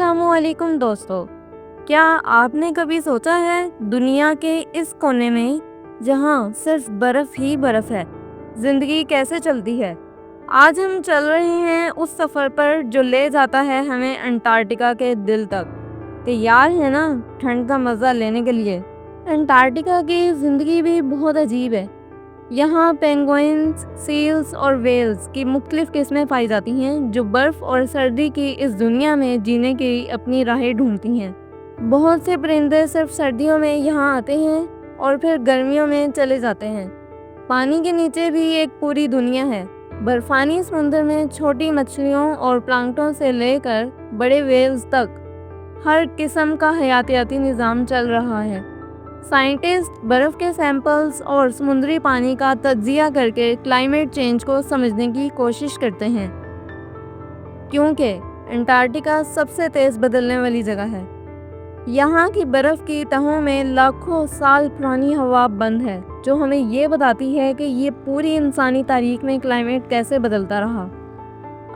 अस्सलाम वालेकुम दोस्तों। क्या आपने कभी सोचा है दुनिया के इस कोने में जहाँ सिर्फ बर्फ ही बर्फ है, जिंदगी कैसे चलती है। आज हम चल रहे हैं उस सफ़र पर जो ले जाता है हमें अंटार्कटिका के दिल तक। तैयार है ना ठंड का मज़ा लेने के लिए। अंटार्कटिका की ज़िंदगी भी बहुत अजीब है। यहाँ पेंगुइन्स, सील्स और वेल्स की मुख्तलिफ किस्में पाई जाती हैं जो बर्फ़ और सर्दी की इस दुनिया में जीने की अपनी राहें ढूंढती हैं। बहुत से परिंदे सिर्फ सर्दियों में यहाँ आते हैं और फिर गर्मियों में चले जाते हैं। पानी के नीचे भी एक पूरी दुनिया है। बर्फानी समुद्र में छोटी मछलियों और प्लांक्टन से लेकर बड़े वेल्स तक हर किस्म का हयातियाती निज़ाम चल रहा है। साइंटिस्ट बर्फ़ के सैंपल्स और समुद्री पानी का तज्जिया करके क्लाइमेट चेंज को समझने की कोशिश करते हैं, क्योंकि अंटार्कटिका सबसे तेज़ बदलने वाली जगह है। यहाँ की बर्फ़ की तहों में लाखों साल पुरानी हवा बंद है जो हमें ये बताती है कि ये पूरी इंसानी तारीख में क्लाइमेट कैसे बदलता रहा।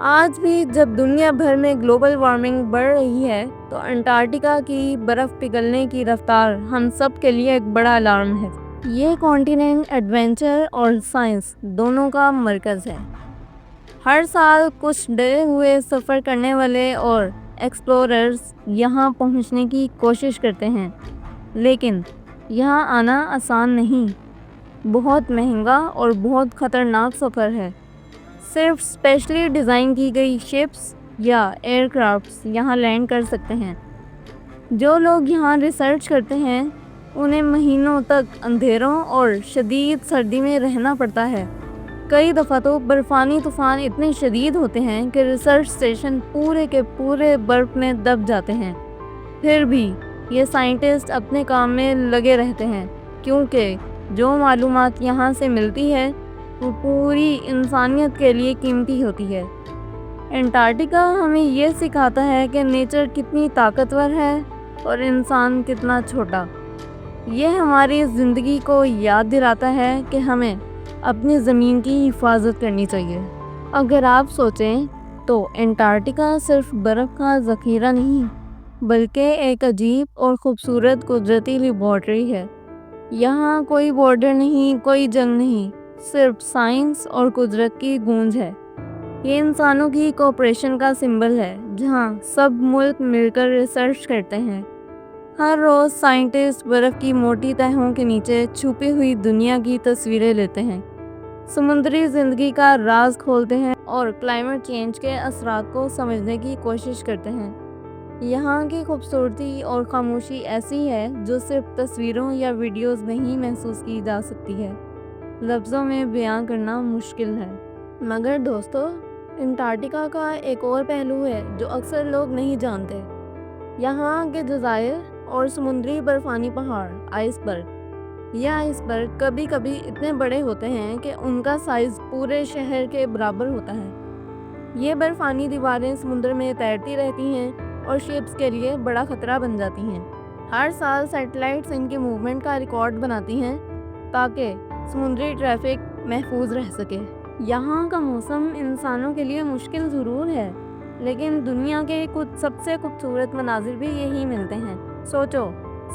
आज भी जब दुनिया भर में ग्लोबल वार्मिंग बढ़ रही है तो अंटार्कटिका की बर्फ़ पिघलने की रफ्तार हम सब के लिए एक बड़ा अलार्म है। ये कॉन्टिनेंट एडवेंचर और साइंस दोनों का मरकज़ है। हर साल कुछ डरे हुए सफ़र करने वाले और एक्सप्लोरर्स यहाँ पहुँचने की कोशिश करते हैं, लेकिन यहाँ आना आसान नहीं। बहुत महंगा और बहुत ख़तरनाक सफ़र है। सिर्फ स्पेशली डिज़ाइन की गई शिप्स या एयरक्राफ्ट्स यहाँ लैंड कर सकते हैं। जो लोग यहाँ रिसर्च करते हैं उन्हें महीनों तक अंधेरों और शदीद सर्दी में रहना पड़ता है। कई दफ़ा तो बर्फ़ानी तूफ़ान इतने शदीद होते हैं कि रिसर्च स्टेशन पूरे के पूरे बर्फ़ में दब जाते हैं। फिर भी ये साइंटिस्ट अपने काम में लगे रहते हैं, क्योंकि जो मालूमात यहाँ से मिलती है वो पूरी इंसानियत के लिए कीमती होती है। अंटार्कटिका हमें ये सिखाता है कि नेचर कितनी ताकतवर है और इंसान कितना छोटा। ये हमारी ज़िंदगी को याद दिलाता है कि हमें अपनी ज़मीन की हिफाजत करनी चाहिए। अगर आप सोचें तो अंटार्कटिका सिर्फ बर्फ़ का ज़ख़ीरा नहीं, बल्कि एक अजीब और ख़ूबसूरत कुदरती लेबॉर्ट्री है। यहाँ कोई बॉर्डर नहीं, कोई जंग नहीं, सिर्फ साइंस और कुदरत की गूंज है। ये इंसानों की कोऑपरेशन का सिंबल है, जहाँ सब मुल्क मिलकर रिसर्च करते हैं। हर रोज़ साइंटिस्ट बर्फ़ की मोटी तहों के नीचे छुपी हुई दुनिया की तस्वीरें लेते हैं, समुद्री ज़िंदगी का राज खोलते हैं और क्लाइमेट चेंज के असरात को समझने की कोशिश करते हैं। यहाँ की खूबसूरती और खामोशी ऐसी है जो सिर्फ तस्वीरों या वीडियोज़ में ही महसूस की जा सकती है, लफ्ज़ों में बयां करना मुश्किल है। मगर दोस्तों, अंटार्कटिका का एक और पहलू है जो अक्सर लोग नहीं जानते। यहाँ के जज़ायर और समुद्री बर्फ़ानी पहाड़ आइसबर्ग। यह आइसबर्ग कभी कभी इतने बड़े होते हैं कि उनका साइज़ पूरे शहर के बराबर होता है। ये बर्फ़ानी दीवारें समुद्र में तैरती रहती हैं और शिप्स के लिए बड़ा ख़तरा बन जाती हैं। हर साल सैटेलाइट्स इनकी मूवमेंट का रिकॉर्ड बनाती हैं ताकि समुद्री ट्रैफिक महफूज रह सके। यहाँ का मौसम इंसानों के लिए मुश्किल ज़रूर है, लेकिन दुनिया के कुछ सबसे खूबसूरत मनाजिर भी यही मिलते हैं। सोचो,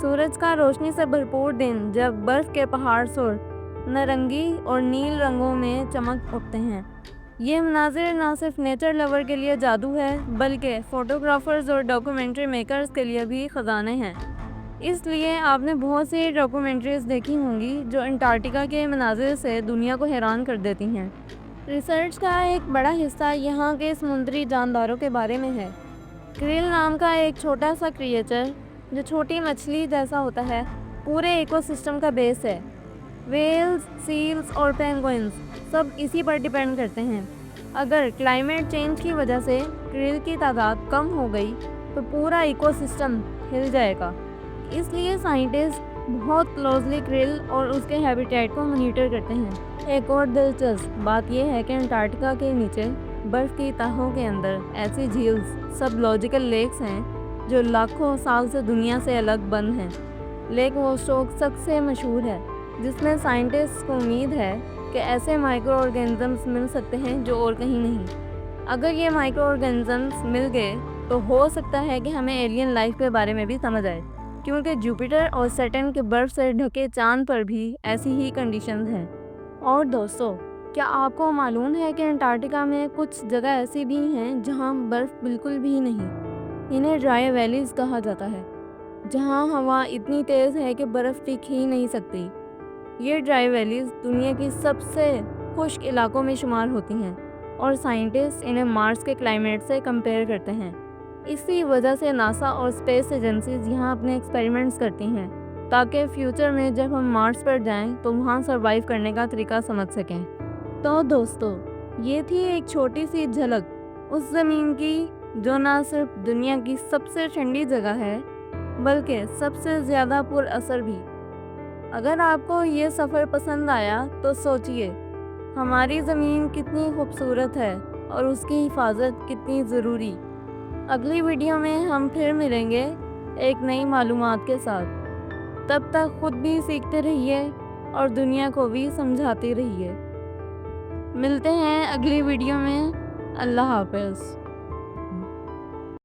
सूरज का रोशनी से भरपूर दिन जब बर्फ़ के पहाड़ सुर नारंगी और नील रंगों में चमक उठते हैं। ये मनाजिर ना सिर्फ नेचर लवर के लिए जादू है, बल्कि फ़ोटोग्राफ़र्स और डॉक्यूमेंट्री मेकर्स के लिए भी ख़जाने हैं। इसलिए आपने बहुत सी डॉक्यूमेंट्रीज़ देखी होंगी जो अंटार्कटिका के मनाजिर से दुनिया को हैरान कर देती हैं। रिसर्च का एक बड़ा हिस्सा यहाँ के समुद्री जानदारों के बारे में है। क्रिल नाम का एक छोटा सा क्रिएचर जो छोटी मछली जैसा होता है, पूरे इकोसिस्टम का बेस है। वेल्स, सील्स और पेंगुइन्स सब इसी पर डिपेंड करते हैं। अगर क्लाइमेट चेंज की वजह से क्रिल की तादाद कम हो गई तो पूरा इकोसिस्टम हिल जाएगा। इसलिए साइंटिस्ट बहुत क्लोजली क्रिल और उसके हैबिटेट को मॉनिटर करते हैं। एक और दिलचस्प बात यह है कि अंटार्कटिका के नीचे बर्फ़ की तहों के अंदर ऐसी झील्स, सबलॉजिकल लेक्स हैं जो लाखों साल से दुनिया से अलग बंद हैं। लेक वोस्टोक सबसे मशहूर है, जिसमें साइंटिस्ट को उम्मीद है कि ऐसे माइक्रो ऑर्गेनिजम्स मिल सकते हैं जो और कहीं नहीं। अगर ये माइक्रो ऑर्गेनिजम्स मिल गए تو ہو سکتا ہے کہ ہمیں ایلین لائف کے بارے میں بھی سمجھ آئے، کیونکہ جوپیٹر اور سیٹرن کے برف سے ڈھکے چاند پر بھی ایسی ہی کنڈیشنز ہیں۔ اور دوستو، کیا آپ کو معلوم ہے کہ انٹارکٹیکا میں کچھ جگہ ایسی بھی ہیں جہاں برف بالکل بھی نہیں؟ انہیں ڈرائی ویلیز کہا جاتا ہے، جہاں ہوا اتنی تیز ہے کہ برف ٹک ہی نہیں سکتی۔ یہ ڈرائی ویلیز دنیا کی سب سے خشک علاقوں میں شمار ہوتی ہیں، اور سائنٹسٹ انہیں مارس کے کلائمیٹ سے کمپیئر کرتے ہیں۔ اسی وجہ سے ناسا اور اسپیس ایجنسیز یہاں اپنے ایکسپیریمنٹس کرتی ہیں، تاکہ فیوچر میں جب ہم مارس پر جائیں تو وہاں سروائیو کرنے کا طریقہ سمجھ سکیں۔ تو دوستو، یہ تھی ایک چھوٹی سی جھلک اس زمین کی جو نہ صرف دنیا کی سب سے ٹھنڈی جگہ ہے، بلکہ سب سے زیادہ پر اثر بھی۔ اگر آپ کو یہ سفر پسند آیا تو سوچئے، ہماری زمین کتنی خوبصورت ہے اور اس کی حفاظت کتنی ضروری۔ اگلی ویڈیو میں ہم پھر ملیں گے ایک نئی معلومات کے ساتھ۔ تب تک خود بھی سیکھتے رہیے اور دنیا کو بھی سمجھاتے رہیے۔ ملتے ہیں اگلی ویڈیو میں۔ اللہ حافظ۔